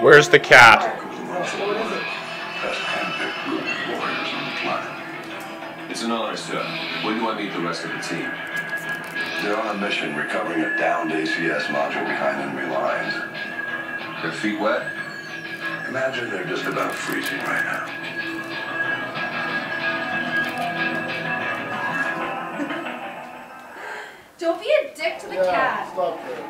Where's the cat? Best handpicked group of warriors on the planet. It's an honor, sir. When do I meet the rest of the team? They're on a mission recovering a downed ACS module behind enemy lines. Their feet wet? Imagine they're just about freezing right now. Don't be a dick to the cat. Stop it.